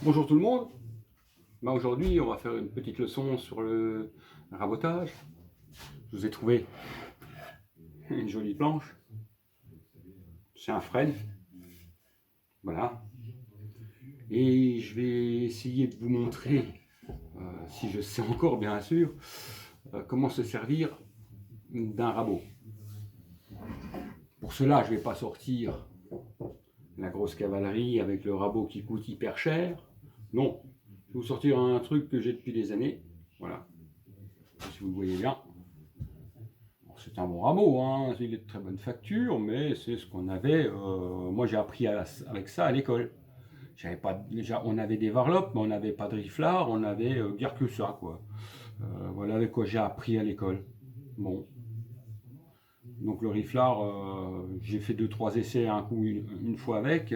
Bonjour tout le monde. Aujourd'hui, on va faire une petite leçon sur le rabotage. Je vous ai trouvé une jolie planche. C'est un frêne. Voilà. Et je vais essayer de vous montrer, si je sais encore bien sûr, comment se servir d'un rabot. Pour cela, je ne vais pas sortir la grosse cavalerie avec le rabot qui coûte hyper cher. Non, je vais vous sortir un truc que j'ai depuis des années. Voilà, si vous le voyez bien. C'est un bon rabot, hein. Il est de très bonne facture, mais c'est ce qu'on avait. Moi, j'ai appris avec ça à l'école. J'avais pas, déjà, on avait des varlopes, mais on n'avait pas de riflard, on avait guère que ça, quoi. Voilà avec quoi j'ai appris à l'école. Bon, donc le riflard, j'ai fait 2-3 essais un coup, une fois avec,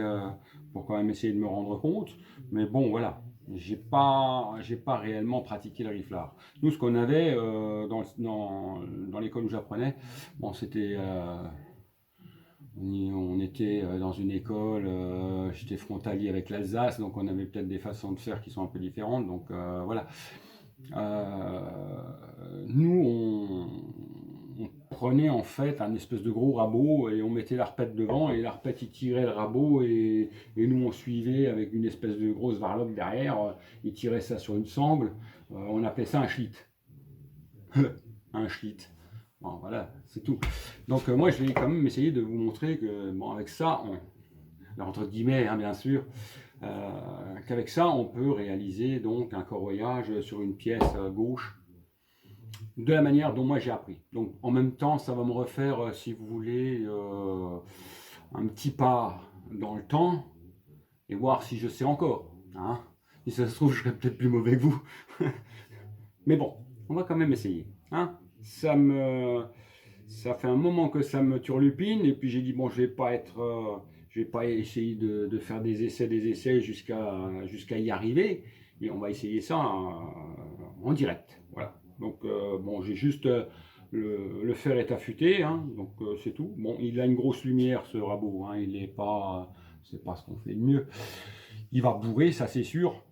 pour quand même essayer de me rendre compte. Mais bon, voilà, j'ai pas réellement pratiqué le riflard. Nous, ce qu'on avait dans l'école où j'apprenais, bon, c'était, on était dans une école, j'étais frontalier avec l'Alsace, donc on avait peut-être des façons de faire qui sont un peu différentes. Donc voilà. Nous, on prenait en fait un espèce de gros rabot et on mettait l'arpette devant et l'arpette il tirait le rabot et nous on suivait avec une espèce de grosse varlope derrière, il tirait ça sur une sangle, on appelait ça un schlitt. Un schlitt. Bon, voilà, c'est tout. Donc moi je vais quand même essayer de vous montrer que bon, avec ça, entre guillemets hein, bien sûr, qu'avec ça on peut réaliser donc un corroyage sur une pièce gauche de la manière dont moi j'ai appris. Donc en même temps, ça va me refaire, si vous voulez, un petit pas dans le temps et voir si je sais encore. Hein. Si ça se trouve, je serais peut-être plus mauvais que vous. Mais bon, on va quand même essayer. Hein. Ça fait un moment que ça me turlupine et puis j'ai dit bon, je vais pas essayer de faire des essais jusqu'à y arriver. Et on va essayer ça en direct. Voilà. Donc bon, j'ai juste le fer est affûté, hein, donc c'est tout. Bon, il a une grosse lumière ce rabot, hein, il est pas, c'est pas ce qu'on fait de mieux. Il va bourrer, ça c'est sûr.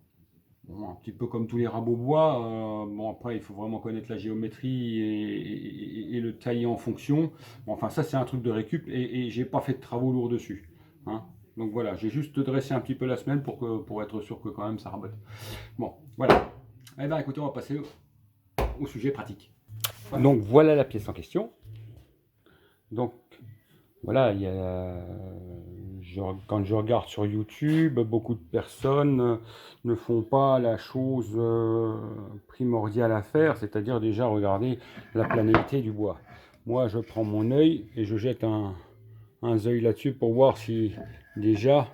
Bon, un petit peu comme tous les rabots bois. Bon après, il faut vraiment connaître la géométrie et le tailler en fonction. Bon, enfin ça c'est un truc de récup et j'ai pas fait de travaux lourds dessus. Hein. Donc voilà, j'ai juste dressé un petit peu la semelle pour être sûr que quand même ça rabote. Bon, voilà. Eh bien écoutez, on va passer au sujet pratique. Donc voilà la pièce en question. Donc voilà, quand je regarde sur YouTube, beaucoup de personnes ne font pas la chose primordiale à faire, c'est-à-dire déjà regarder la planarité du bois. Moi, je prends mon œil et je jette un œil là-dessus pour voir si déjà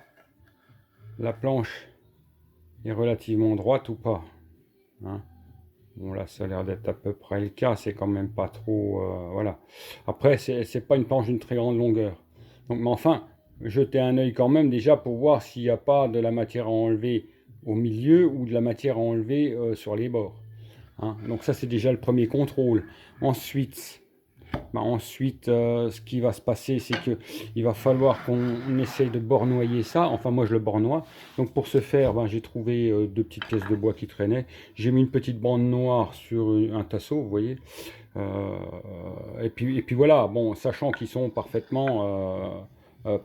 la planche est relativement droite ou pas. Hein. Bon là ça a l'air d'être à peu près le cas, c'est quand même pas trop, voilà. Après c'est pas une planche d'une très grande longueur. Donc, mais enfin, jetez un œil quand même déjà pour voir s'il n'y a pas de la matière à enlever au milieu ou de la matière à enlever sur les bords. Hein. Donc ça c'est déjà le premier contrôle. Ensuite, ce qui va se passer, c'est que il va falloir qu'on essaye de bornoyer ça. Enfin, moi, je le bornoie. Donc, pour ce faire, j'ai trouvé deux petites pièces de bois qui traînaient. J'ai mis une petite bande noire sur un tasseau, vous voyez. Et puis voilà, bon, sachant qu'ils sont parfaitement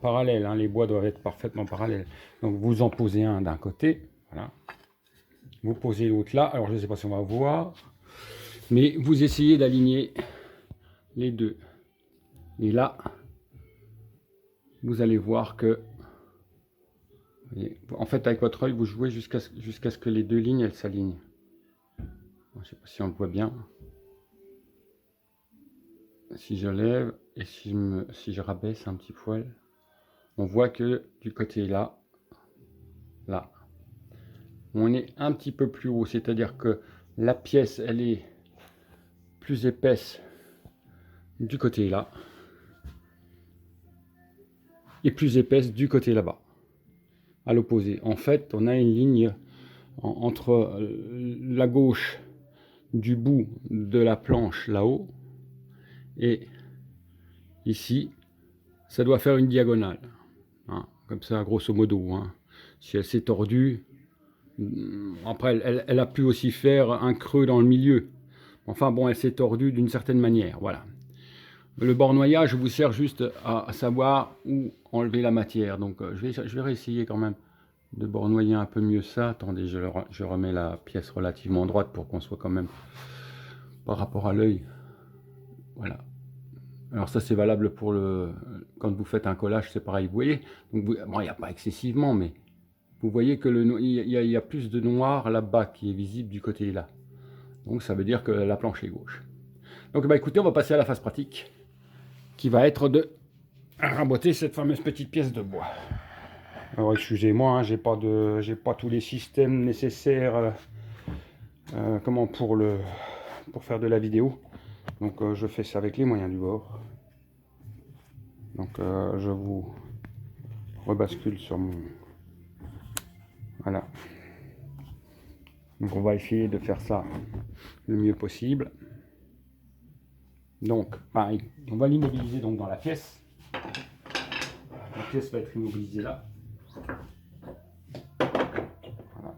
parallèles. Hein, les bois doivent être parfaitement parallèles. Donc, vous en posez un d'un côté. Voilà. Vous posez l'autre là. Alors, je ne sais pas si on va voir. Mais vous essayez d'aligner les deux. Et là, vous allez voir que, en fait, avec votre œil, vous jouez jusqu'à ce que les deux lignes, elles s'alignent. Je ne sais pas si on le voit bien. Si je lève et si je rabaisse un petit poil, on voit que du côté là, on est un petit peu plus haut. C'est-à-dire que la pièce, elle est plus épaisse du côté là et plus épaisse du côté là-bas. À l'opposé. En fait, on a une ligne entre la gauche du bout de la planche là-haut et ici, ça doit faire une diagonale. Hein, comme ça, grosso modo. Hein. Si elle s'est tordue, Après, elle a pu aussi faire un creux dans le milieu. Enfin bon, elle s'est tordue d'une certaine manière, voilà. Le bornoyage vous sert juste à savoir où enlever la matière. Donc je vais réessayer quand même de bornoyer un peu mieux ça. Attendez, je remets la pièce relativement droite pour qu'on soit quand même par rapport à l'œil. Voilà. Alors ça c'est valable pour quand vous faites un collage, c'est pareil. Vous voyez, donc bon, il n'y a pas excessivement, mais vous voyez que il y a plus de noir là-bas qui est visible du côté là. Donc ça veut dire que la planche est gauche. Donc bah écoutez, on va passer à la phase pratique, qui va être de raboter cette fameuse petite pièce de bois. Alors excusez-moi, hein, j'ai pas tous les systèmes nécessaires pour faire de la vidéo. Donc je fais ça avec les moyens du bord. Donc je vous rebascule sur mon... Voilà. Donc on va essayer de faire ça le mieux possible. Donc pareil, on va l'immobiliser donc dans la pièce. La pièce va être immobilisée là. Voilà.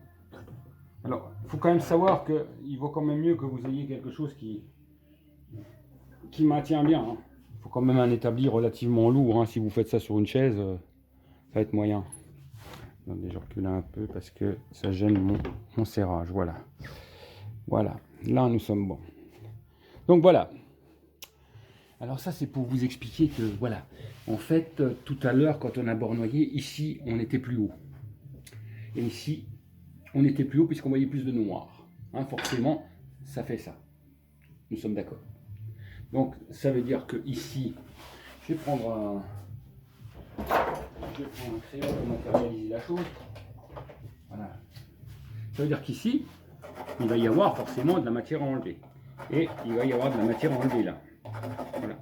Alors, il faut quand même savoir qu'il vaut quand même mieux que vous ayez quelque chose qui maintient bien. Hein. Il faut quand même un établi relativement lourd. Hein. Si vous faites ça sur une chaise, ça va être moyen. Attendez, je recule un peu parce que ça gêne mon serrage. Voilà. Voilà. Là, nous sommes bons. Donc voilà. Alors ça, c'est pour vous expliquer que, voilà, en fait, tout à l'heure, quand on a bornoyé, ici, on était plus haut. Et ici, on était plus haut puisqu'on voyait plus de noir. Hein, forcément, ça fait ça. Nous sommes d'accord. Donc, ça veut dire que ici, je vais prendre un crayon pour matérialiser la chose. Voilà. Ça veut dire qu'ici, il va y avoir forcément de la matière à enlever. Et il va y avoir de la matière à enlever là. Voilà.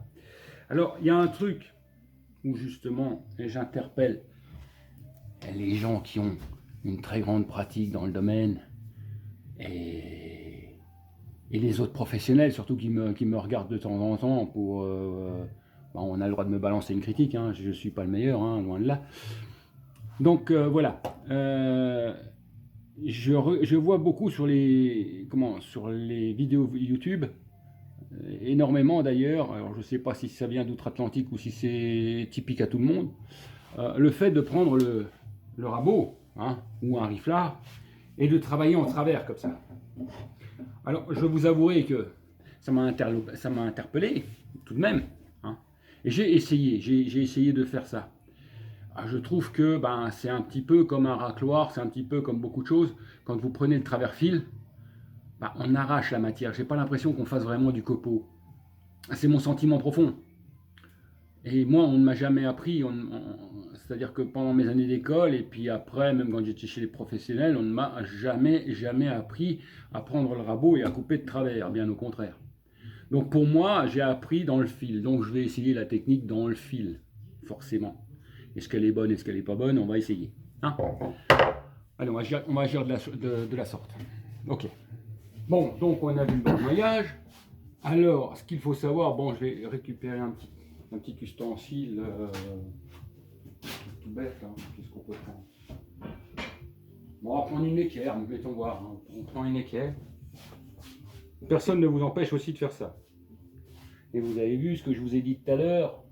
Alors, il y a un truc où justement, j'interpelle les gens qui ont une très grande pratique dans le domaine et les autres professionnels, surtout qui me regardent de temps en temps pour... on a le droit de me balancer une critique, hein, je ne suis pas le meilleur, hein, loin de là. Donc voilà. Je vois beaucoup sur les vidéos YouTube, énormément d'ailleurs, alors je ne sais pas si ça vient d'outre-Atlantique ou si c'est typique à tout le monde, le fait de prendre le rabot, hein, ou un riflard, et de travailler en travers comme ça. Alors je vous avouerai que ça m'a interpellé tout de même, hein, et j'ai essayé de faire ça. Je trouve que c'est un petit peu comme un racloir, c'est un petit peu comme beaucoup de choses. Quand vous prenez le travers fil, on arrache la matière. J'ai pas l'impression qu'on fasse vraiment du copeau. C'est mon sentiment profond. Et moi, on ne m'a jamais appris. C'est-à-dire que pendant mes années d'école et puis après, même quand j'étais chez les professionnels, on ne m'a jamais appris à prendre le rabot et à couper de travers. Bien au contraire. Donc pour moi, j'ai appris dans le fil. Donc je vais essayer la technique dans le fil, forcément. Est-ce qu'elle est bonne, est-ce qu'elle n'est pas bonne? On va essayer. Hein, allez, on va agir de la sorte. Ok. Bon, donc on a vu le bornoyage. Alors, ce qu'il faut savoir, bon, je vais récupérer un petit ustensile tout bête. Hein. Qu'est-ce qu'on peut prendre? Bon, on va prendre une équerre, mettons voir. Hein. On prend une équerre. Personne ne vous empêche aussi de faire ça. Et vous avez vu ce que je vous ai dit tout à l'heure.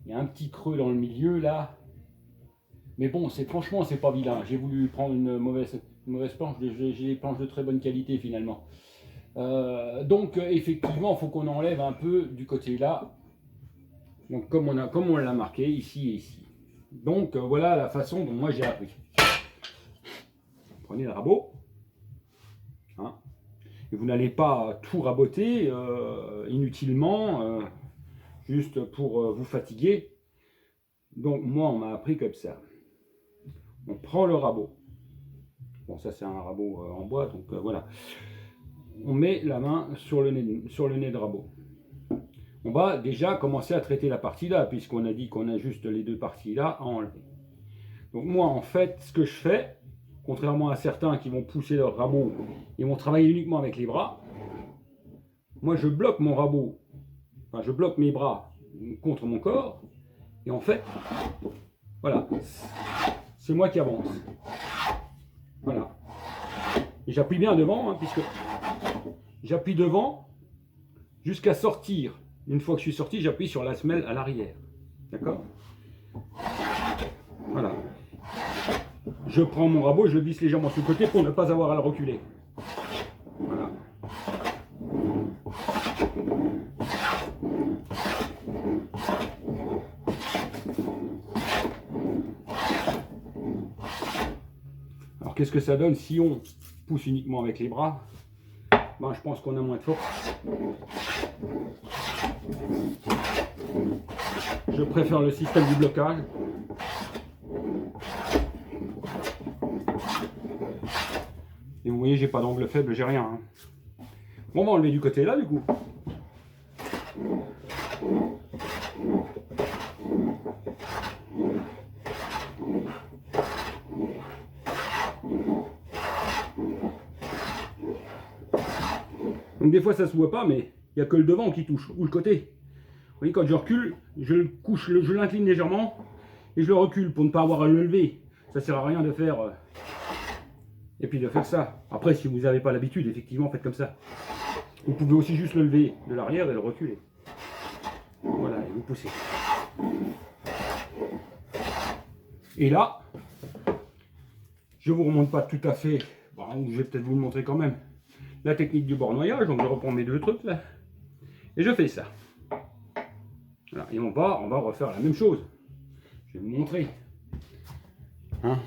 Il y a un petit creux dans le milieu là. Mais bon, franchement, c'est pas vilain. J'ai voulu prendre une mauvaise planche. J'ai des planches de très bonne qualité finalement. Donc effectivement, il faut qu'on enlève un peu du côté là. Donc comme on l'a marqué ici et ici. Donc voilà la façon dont moi j'ai appris. Prenez le rabot. Hein, et vous n'allez pas tout raboter inutilement. Juste pour vous fatiguer. Donc moi on m'a appris comme ça. On prend le rabot. Bon, ça c'est un rabot en bois, donc voilà. On met la main sur le nez de rabot. On va déjà commencer à traiter la partie là, puisqu'on a dit qu'on a juste les deux parties là à enlever. Donc moi en fait, ce que je fais, contrairement à certains qui vont pousser leur rabot, ils vont travailler uniquement avec les bras. Moi je bloque mon rabot. Enfin, je bloque mes bras contre mon corps, et en fait, voilà, c'est moi qui avance. Voilà. Et j'appuie bien devant, hein, puisque j'appuie devant jusqu'à sortir. Une fois que je suis sorti, j'appuie sur la semelle à l'arrière. D'accord? Voilà. Je prends mon rabot, je le visse légèrement sur le côté pour ne pas avoir à le reculer. Voilà. Alors qu'est-ce que ça donne si on pousse uniquement avec les bras? Ben, je pense qu'on a moins de force. Je préfère le système du blocage. Et vous voyez, j'ai pas d'angle faible, j'ai rien. Hein. Bon, on va enlever du côté là, du coup. Donc des fois ça se voit pas, mais il n'y a que le devant qui touche, ou le côté. Vous voyez, quand je recule, je le couche, je l'incline légèrement, et je le recule pour ne pas avoir à le lever. Ça sert à rien de faire... et puis de faire ça. Après, si vous n'avez pas l'habitude, effectivement, faites comme ça. Vous pouvez aussi juste le lever de l'arrière et le reculer. Voilà, et vous poussez. Et là, je ne vous remonte pas tout à fait, bon, je vais peut-être vous le montrer quand même, la technique du bornoyage. Donc je reprends mes deux trucs là, et je fais ça. Voilà, et on va refaire la même chose. Je vais vous montrer. Hein?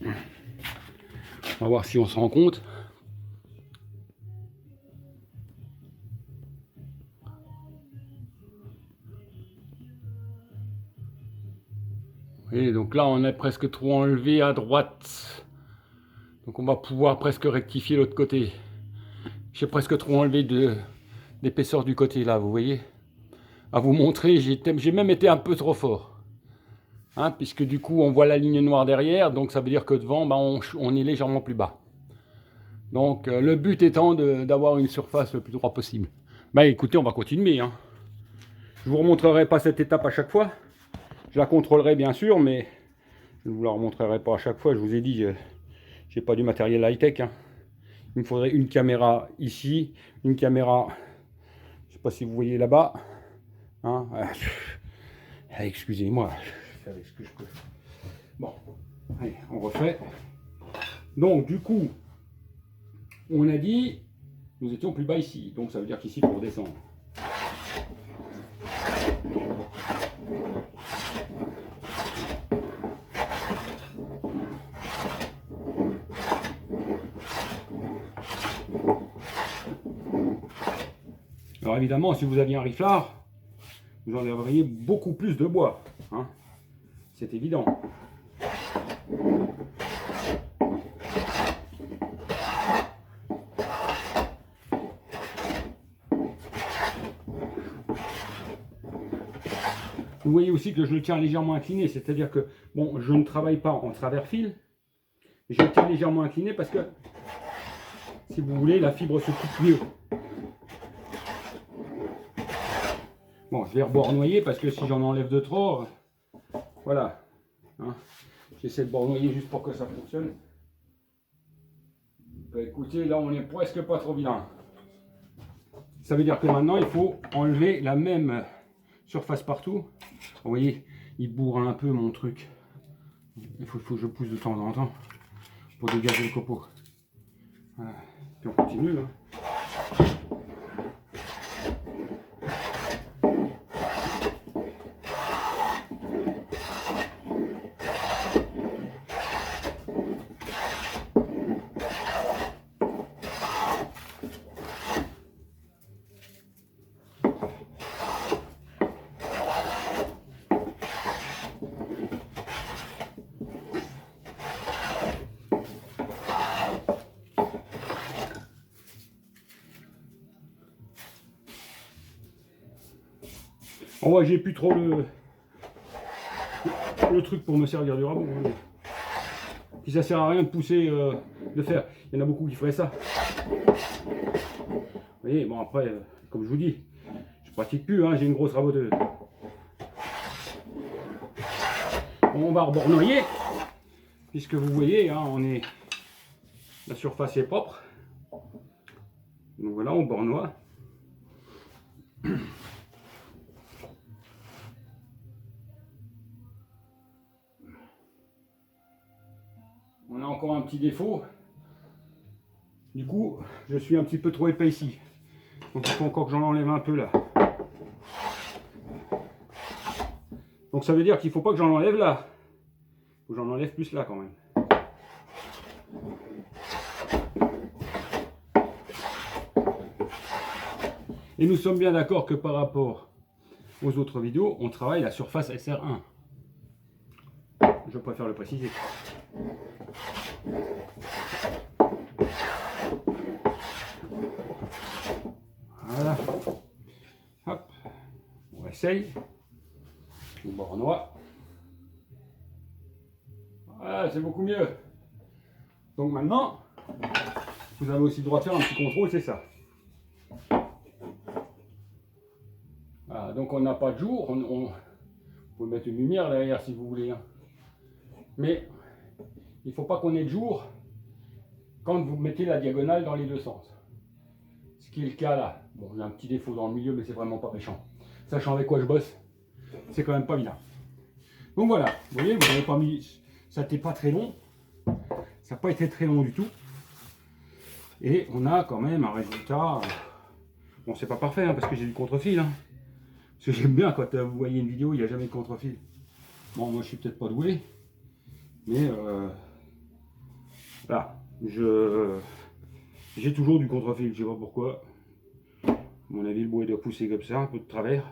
On va voir si on se rend compte. Et donc là, on est presque trop enlevé à droite. Donc on va pouvoir presque rectifier l'autre côté. J'ai presque trop enlevé d'épaisseur du côté là, vous voyez. À vous montrer, j'ai même été un peu trop fort. Hein, puisque du coup, on voit la ligne noire derrière. Donc ça veut dire que devant, bah, on est légèrement plus bas. Donc le but étant d'avoir une surface le plus droit possible. Bah écoutez, on va continuer. Hein. Je ne vous remontrerai pas cette étape à chaque fois. Je la contrôlerai bien sûr, mais je ne vous la remontrerai pas à chaque fois. Je vous ai dit, j'ai pas du matériel high-tech. Hein. Il me faudrait une caméra ici, une caméra, je ne sais pas si vous voyez là-bas. Hein. Excusez-moi, je fais avec ce que je peux. Bon, allez, on refait. Donc du coup, on a dit, nous étions plus bas ici. Donc ça veut dire qu'ici, il faut redescendre. Alors évidemment, si vous aviez un riflard, vous enlèveriez beaucoup plus de bois. Hein. C'est évident. Vous voyez aussi que je le tiens légèrement incliné, c'est-à-dire que bon, je ne travaille pas en travers fil, je le tiens légèrement incliné parce que, si vous voulez, la fibre se coupe mieux. Bon, je vais rebornoyer parce que si j'en enlève de trop, voilà. Hein, j'essaie de bornoyer juste pour que ça fonctionne. Bah, écoutez, là on est presque pas trop bien. Ça veut dire que maintenant il faut enlever la même surface partout. Vous voyez, il bourre un peu mon truc. Il faut que je pousse de temps en temps pour dégager le copeau. Voilà. Puis on continue. Hein. Oh ouais, j'ai plus trop le truc pour me servir du rabot. Puis ça sert à rien de pousser, de faire. Il y en a beaucoup qui feraient ça. Vous voyez, bon après, comme je vous dis, je pratique plus, hein, j'ai une grosse raboteuse. on va rebornoyer, puisque vous voyez, hein, la surface est propre. Donc voilà, on bornoie. On a encore un petit défaut. Du coup, je suis un petit peu trop épais ici. Donc il faut encore que j'en enlève un peu là. Donc ça veut dire qu'il ne faut pas que j'en enlève là. Il faut que j'en enlève plus là quand même. Et nous sommes bien d'accord que par rapport aux autres vidéos, on travaille la surface SR1. Je préfère le préciser. Voilà. Hop. On essaye. On bornoie. Voilà, c'est beaucoup mieux. Donc maintenant, vous avez aussi le droit de faire un petit contrôle, c'est ça. Voilà, donc on n'a pas de jour. On peut mettre une lumière derrière si vous voulez. Hein. Mais il ne faut pas qu'on ait de jour quand vous mettez la diagonale dans les deux sens. Ce qui est le cas là. Bon, il y a un petit défaut dans le milieu, mais c'est vraiment pas méchant. Sachant avec quoi je bosse, c'est quand même pas vilain. Donc voilà, vous voyez, vous n'avez pas mis. Ça n'était pas très long. Ça n'a pas été très long du tout. Et on a quand même un résultat. Bon, c'est pas parfait, hein, parce que j'ai du contre-fil. Hein. Parce que j'aime bien quand vous voyez une vidéo, il n'y a jamais de contre-fil. Bon, moi je suis peut-être pas doué. Mais voilà, j'ai toujours du contre-fil, je sais pas pourquoi. À mon avis, le bois doit pousser comme ça, un peu de travers.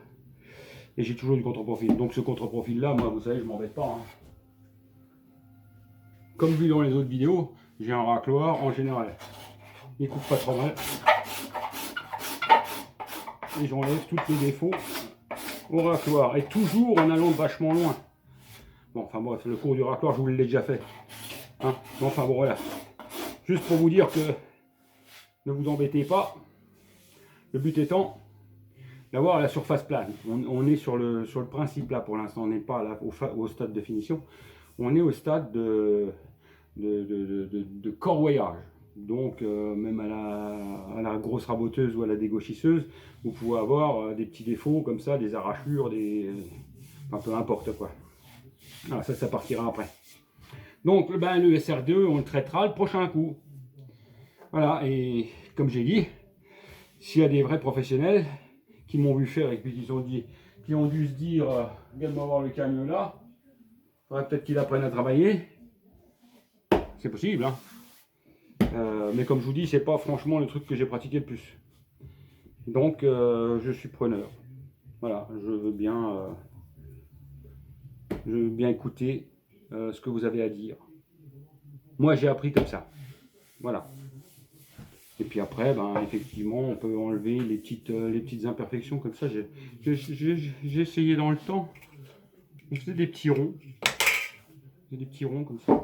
Et j'ai toujours du contre-profil. Donc ce contre-profil là, moi vous savez, je m'embête pas. Hein. Comme vu dans les autres vidéos, j'ai un racloir en général. Il coupe pas trop mal. Et j'enlève tous les défauts au racloir. Et toujours en allant vachement loin. Bon, enfin bref, le cours du racloir, je vous l'ai déjà fait. Hein, bon, enfin bon, voilà. Juste pour vous dire que ne vous embêtez pas. Le but étant d'avoir la surface plane. On est sur le principe là pour l'instant. On n'est pas là, au stade de finition. On est au stade de corroyage. Donc même à la grosse raboteuse ou à la dégauchisseuse, vous pouvez avoir des petits défauts comme ça, des arrachures, enfin peu importe quoi. Alors ça partira après. Donc le SR2, on le traitera le prochain coup. Voilà, et comme j'ai dit, s'il y a des vrais professionnels qui m'ont vu faire et puis qui ont dû se dire regarde-moi voir le camion là, faudrait peut-être qu'ils apprennent à travailler. C'est possible, hein. Mais comme je vous dis, c'est pas franchement le truc que j'ai pratiqué le plus. Donc je suis preneur. Voilà, je veux bien écouter ce que vous avez à dire. Moi j'ai appris comme ça. Voilà. Et puis après, effectivement, on peut enlever les petites imperfections comme ça. J'ai essayé dans le temps. On faisait des petits ronds. Des petits ronds comme ça.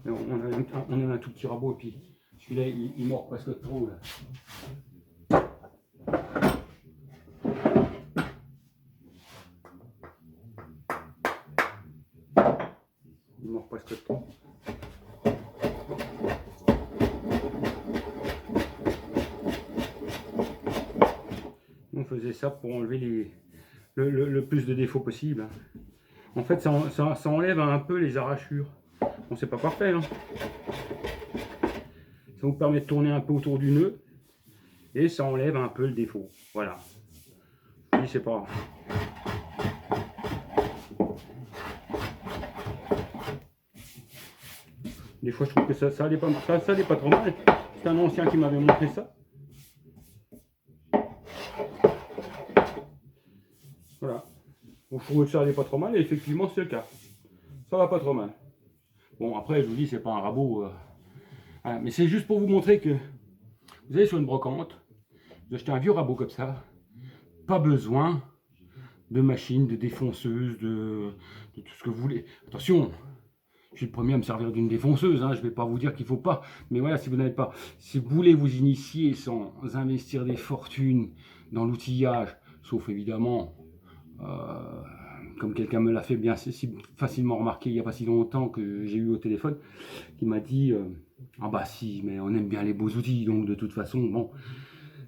On a un tout petit rabot et puis celui-là il mord presque trop là. Il mord presque trop. On faisait ça pour enlever le plus de défauts possible. Hein. En fait, ça enlève un peu les arrachures. Bon, c'est pas parfait. Hein. Ça vous permet de tourner un peu autour du nœud. Et ça enlève un peu le défaut. Voilà. Je dis, c'est pas... Des fois, je trouve que ça allait pas trop mal. C'est un ancien qui m'avait montré ça. Voilà. Donc, je trouvais que ça allait pas trop mal et effectivement, c'est le cas. Ça va pas trop mal. Bon, après, je vous dis, c'est pas un rabot. Voilà. Mais c'est juste pour vous montrer que vous allez sur une brocante, vous achetez un vieux rabot comme ça, pas besoin de machines, de défonceuses, de tout ce que vous voulez. Attention, je suis le premier à me servir d'une défonceuse, hein, je ne vais pas vous dire qu'il ne faut pas. Mais voilà, si vous voulez vous initier sans investir des fortunes dans l'outillage, sauf évidemment comme quelqu'un me l'a fait bien si facilement remarquer il n'y a pas si longtemps que j'ai eu au téléphone, qui m'a dit ah bah si, mais on aime bien les beaux outils, donc de toute façon, bon.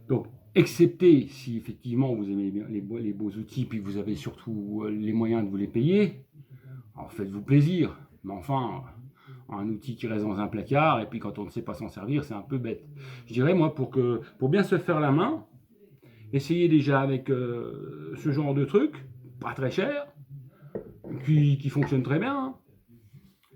Donc, excepté si effectivement vous aimez bien les beaux outils, puis vous avez surtout les moyens de vous les payer, alors faites-vous plaisir. Mais enfin, un outil qui reste dans un placard, et puis quand on ne sait pas s'en servir, c'est un peu bête. Je dirais, moi, pour bien se faire la main, essayez déjà avec ce genre de truc, pas très cher, qui fonctionne très bien. Hein.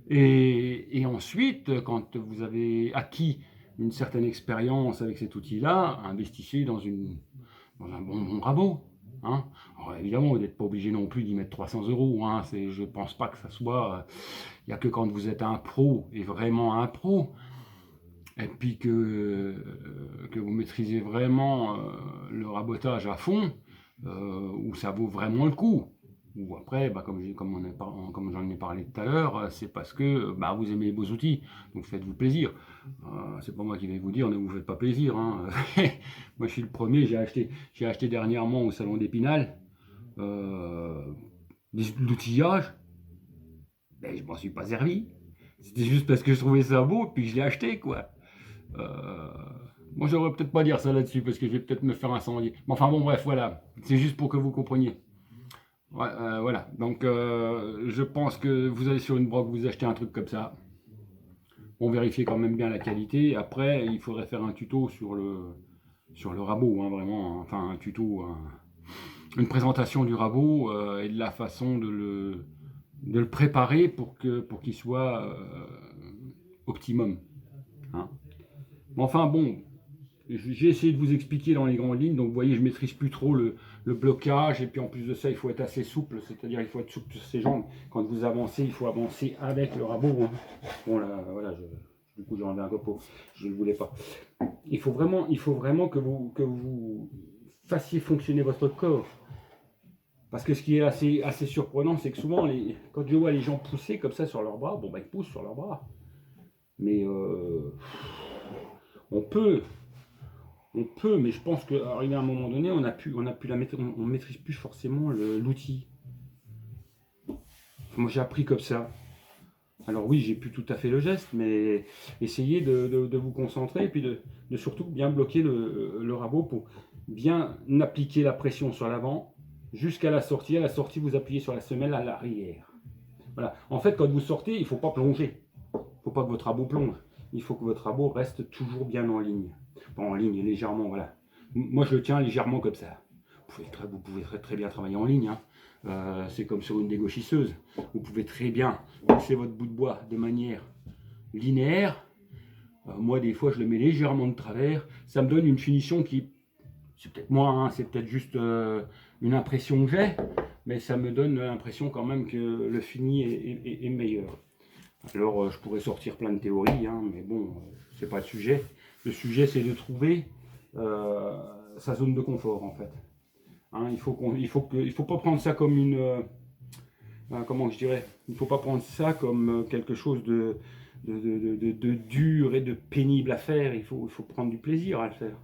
Et ensuite, quand vous avez acquis une certaine expérience avec cet outil-là, investissez dans un bon rabot. Hein. Alors évidemment, vous n'êtes pas obligé non plus d'y mettre 300 €. Hein. Je ne pense pas que ça soit... Il n'y a que quand vous êtes un pro, et vraiment un pro, et puis que vous maîtrisez vraiment le rabotage à fond, où ça vaut vraiment le coup. Ou après, bah, comme j'en ai parlé tout à l'heure, c'est parce que bah, vous aimez les beaux outils, donc faites-vous plaisir. C'est pas moi qui vais vous dire ne vous faites pas plaisir. Hein. Moi je suis le premier, j'ai acheté dernièrement au salon d'Épinal l'outillage, ben, je m'en suis pas servi. C'était juste parce que je trouvais ça beau, puis je l'ai acheté quoi. Moi j'aurais peut-être pas dire ça là-dessus, parce que je vais peut-être me faire incendier. Mais enfin bon bref, voilà, c'est juste pour que vous compreniez. Ouais, voilà, donc je pense que vous allez sur une broc, vous achetez un truc comme ça. On vérifie quand même bien la qualité. Après, il faudrait faire un tuto sur le rabot, hein, vraiment. Enfin, un tuto, une présentation du rabot et de la façon de le préparer pour qu'il soit optimum. Hein. Enfin bon, j'ai essayé de vous expliquer dans les grandes lignes. Donc vous voyez, je maîtrise plus trop le blocage. Et puis en plus de ça, il faut être assez souple. C'est-à-dire il faut être souple sur ses jambes. Quand vous avancez, il faut avancer avec le rabot. Hein. Bon là, voilà, du coup j'ai enlevé un copeau. Je ne le voulais pas. Il faut vraiment que vous fassiez fonctionner votre corps. Parce que ce qui est assez surprenant, c'est que souvent, quand je vois les gens pousser comme ça sur leurs bras, bon bah ils poussent sur leurs bras. Mais on peut, mais je pense qu'arrivé à un moment donné, on maîtrise plus forcément l'outil. Moi j'ai appris comme ça. Alors oui, j'ai plus tout à fait le geste, mais essayez de vous concentrer et puis de surtout bien bloquer le rabot pour bien appliquer la pression sur l'avant jusqu'à la sortie. À la sortie, vous appuyez sur la semelle à l'arrière. Voilà. En fait, quand vous sortez, il ne faut pas plonger. Il ne faut pas que votre rabot plonge. Il faut que votre rabot reste toujours bien en ligne. Pas en ligne, légèrement, voilà. Moi, je le tiens légèrement comme ça. Vous pouvez très bien travailler en ligne. Hein. C'est comme sur une dégauchisseuse. Vous pouvez très bien pousser votre bout de bois de manière linéaire. Moi, des fois, je le mets légèrement de travers. Ça me donne une finition qui... C'est peut-être moi, hein, c'est peut-être juste une impression que j'ai, mais ça me donne l'impression quand même que le fini est meilleur. Alors, je pourrais sortir plein de théories, hein, mais bon, c'est pas le sujet. Le sujet, c'est de trouver sa zone de confort, en fait. Hein, il faut pas prendre ça comme une... comment je dirais? Il ne faut pas prendre ça comme quelque chose de dur et de pénible à faire. Il faut prendre du plaisir à le faire.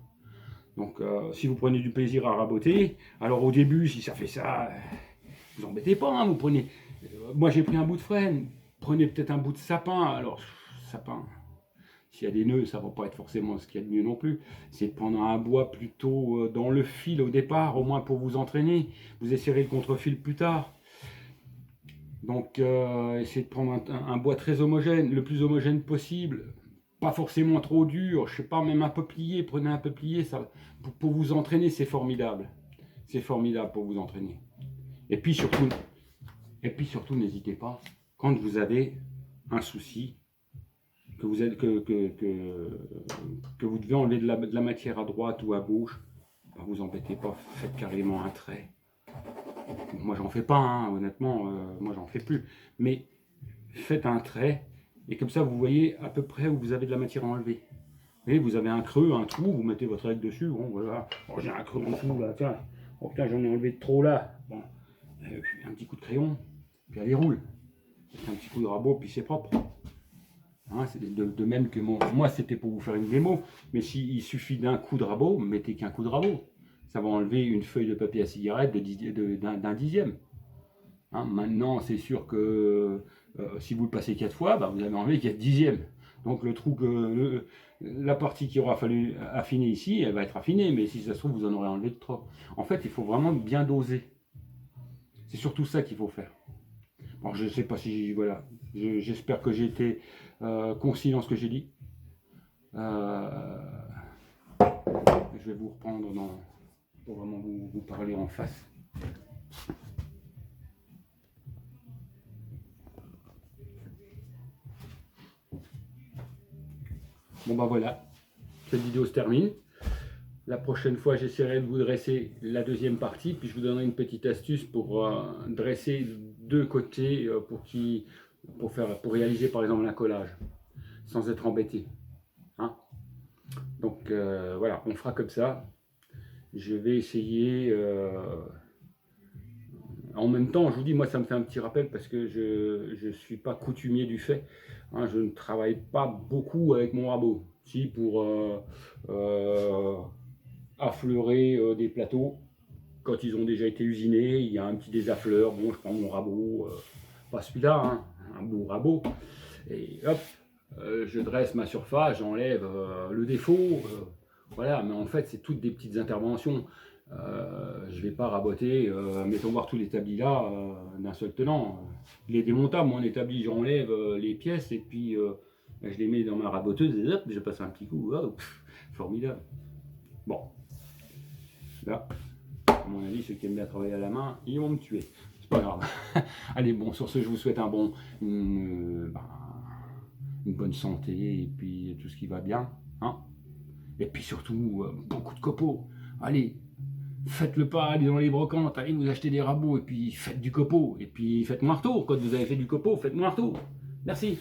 Donc, si vous prenez du plaisir à raboter, alors au début, si ça fait ça, vous embêtez pas. Hein, vous prenez... moi, j'ai pris un bout de frêne. Prenez peut-être un bout de sapin. Alors, sapin, s'il y a des nœuds, ça ne va pas être forcément ce qu'il y a de mieux non plus. C'est de prendre un bois plutôt dans le fil au départ, au moins pour vous entraîner. Vous essayerez le contre-fil plus tard. Donc, essayez de prendre un bois très homogène, le plus homogène possible. Pas forcément trop dur, je sais pas, même un peuplier, prenez un peuplier, ça, pour vous entraîner, c'est formidable. C'est formidable pour vous entraîner. Et puis surtout, n'hésitez pas, quand vous avez un souci, que vous devez enlever de la matière à droite ou à gauche, ben vous embêtez pas, faites carrément un trait. Moi j'en fais pas, hein, honnêtement, moi j'en fais plus. Mais faites un trait. Et comme ça, vous voyez à peu près où vous avez de la matière à enlever. Et vous avez un creux, un trou, vous mettez votre règle dessus. Bon, voilà. Oh, j'ai un creux en dessous, là. Tiens, oh, putain, j'en ai enlevé de trop là. Bon, un petit coup de crayon, puis allez roule. Un petit coup de rabot, puis c'est propre. Hein, c'est de même que moi, c'était pour vous faire une démo. Mais s'il suffit d'un coup de rabot, mettez qu'un coup de rabot. Ça va enlever une feuille de papier à cigarette d'un dixième. Hein. Maintenant, c'est sûr que si vous le passez 4 fois, bah, vous avez enlevé 4 dixièmes. Donc le trou que la partie qui aura fallu affiner ici, elle va être affinée, mais si ça se trouve, vous en aurez enlevé de trop. En fait, il faut vraiment bien doser. C'est surtout ça qu'il faut faire. Alors, je ne sais pas si, voilà, j'espère que j'ai été concis dans ce que j'ai dit. Je vais vous reprendre pour vraiment vous parler en face. Bon bah voilà, cette vidéo se termine. La prochaine fois, j'essaierai de vous dresser la deuxième partie, puis je vous donnerai une petite astuce pour dresser deux côtés pour réaliser par exemple un collage, sans être embêté. Hein. Donc voilà, on fera comme ça. Je vais essayer. En même temps, je vous dis, moi, ça me fait un petit rappel parce que je ne suis pas coutumier du fait. Hein, je ne travaille pas beaucoup avec mon rabot. Si, pour affleurer des plateaux, quand ils ont déjà été usinés, il y a un petit désaffleur. Bon, je prends mon rabot, pas celui-là, hein, un beau rabot. Et hop, je dresse ma surface, j'enlève le défaut. Voilà, mais en fait, c'est toutes des petites interventions. Je ne vais pas raboter, mettons voir tous les établis là d'un seul tenant. Il est démontable, mon établi, j'enlève les pièces et puis je les mets dans ma raboteuse et hop, je passe un petit coup. Oh, formidable. Bon, là, à mon avis, ceux qui aiment bien travailler à la main, ils vont me tuer. C'est pas grave. Allez, bon, sur ce, je vous souhaite une bonne santé et puis tout ce qui va bien. Hein, et puis surtout, beaucoup de copeaux. Allez, faites le pas, allez dans les brocantes, allez vous acheter des rabots et puis faites du copeau. Et puis faites-moi un retour. Quand vous avez fait du copeau, faites-moi un retour. Merci.